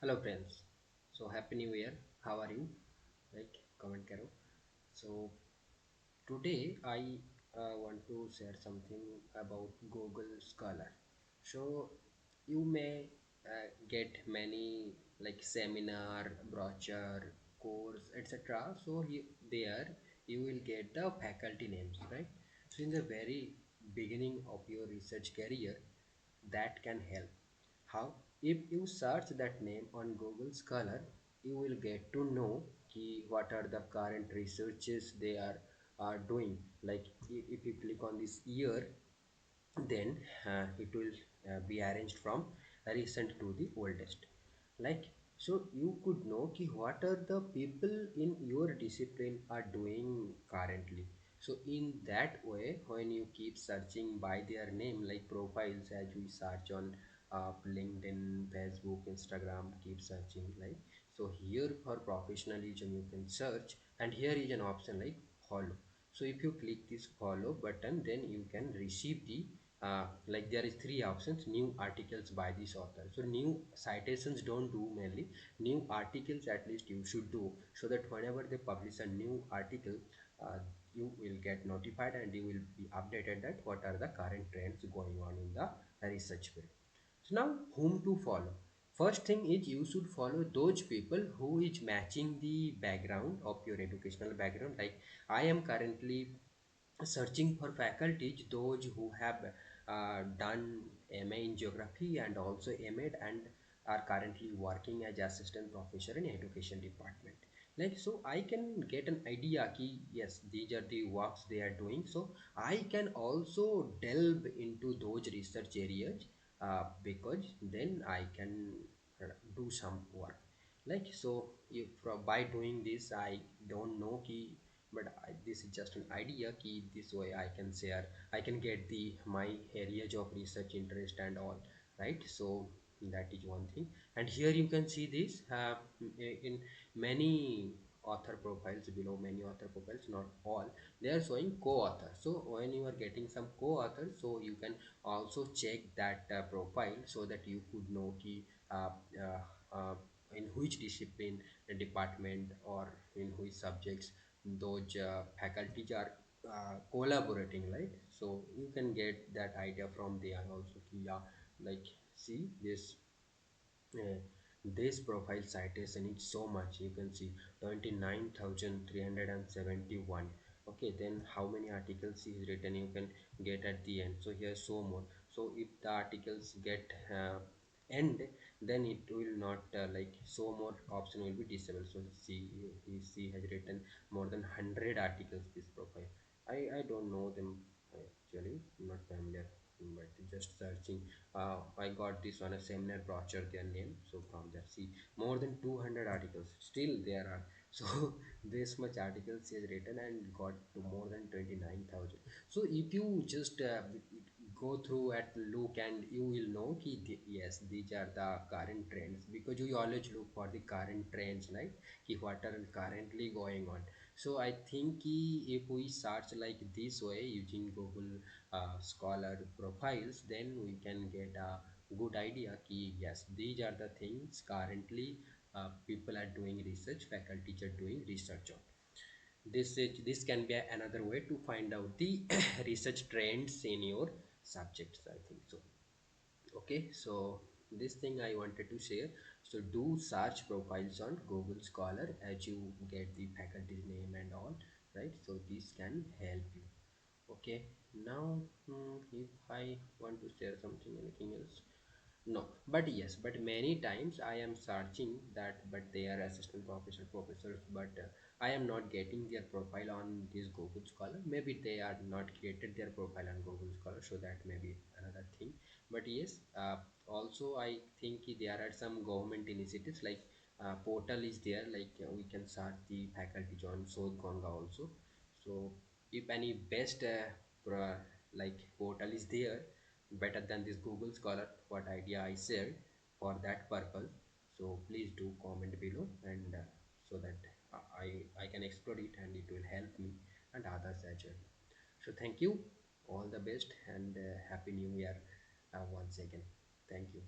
Hello friends. So happy new year. How are you? Like comment karo. So today I want to share something about Google Scholar. So you may get many like seminar, brochure, course, etc. So there you will get the faculty names, right? So in the very beginning of your research career, that can help. How? If you search that name on Google Scholar, you will get to know what are the current researches they are doing. Like if you click on this year, then it will be arranged from recent to the oldest. Like, so you could know what are the people in your discipline are doing currently. So in that way, when you keep searching by their name, like profiles, as we search on LinkedIn, Facebook, Instagram, keep searching, like, so here for professionalism you can search, and here is an option like follow. So if you click this follow button, then you can receive the like there is three options: new articles by this author. So new citations don't do, mainly new articles at least you should do, so that whenever they publish a new article, you will get notified and you will be updated that what are the current trends going on in the research field. So now whom to follow? First thing is you should follow those people who is matching the background of your educational background. Like I am currently searching for faculties those who have done MA in geography and also MA and are currently working as assistant professor in education department. Like, so I can get an idea ki yes, these are the works they are doing, so I can also delve into those research areas, because then I can do some work. Like, so if by doing this I don't know ki, but this is just an idea ki this way I can share, I can get the my areas of research interest and all, right? So that is one thing. And here you can see this in many author profiles, below many author profiles, not all, they are showing co-author. So when you are getting some co-author, so you can also check that profile, so that you could know ki uh, in which discipline, department, or in which subjects those faculties are collaborating, right? So you can get that idea from there also ki, yeah, like see uh, this profile citation is so much, you can see 29,371. Okay, then how many articles is written you can get at the end. So here so more. So if the articles get end, then it will not like so more option will be disabled. So see, he has written more than 100 articles, this profile. I don't know them actually, not familiar, but just searching, I got this on a seminar brochure, their name. So from there, see more than 200 articles still there are. So this much articles he has written and got to more than 29,000. So if you just go through at look, and you will know ki yes, these are the current trends, because you always look for the current trends, right? Ki what are currently going on. So I think ki if we search like this way using Google Scholar profiles, then we can get a good idea ki yes, these are the things currently people are doing research, faculties are doing research on. This can be another way to find out the research trends in your subjects, I think so. Okay, so this thing I wanted to share. So do search profiles on Google Scholar as you get the faculty's name and all, right? So this can help you. Okay, now if I want to share something, anything else? No, but yes, but many times I am searching that, but they are assistant professors, but I am not getting their profile on this Google Scholar. Maybe they are not created their profile on Google Scholar, so that may be another thing. But yes, also I think there are some government initiatives, like portal is there, like we can search the faculty on Sodh Ganga also. So if any best like portal is there better than this Google Scholar, what idea I shared for that purpose, so please do comment below, and so that I can explore it and it will help me and others as well. So thank you, all the best, and happy new year once again. Thank you.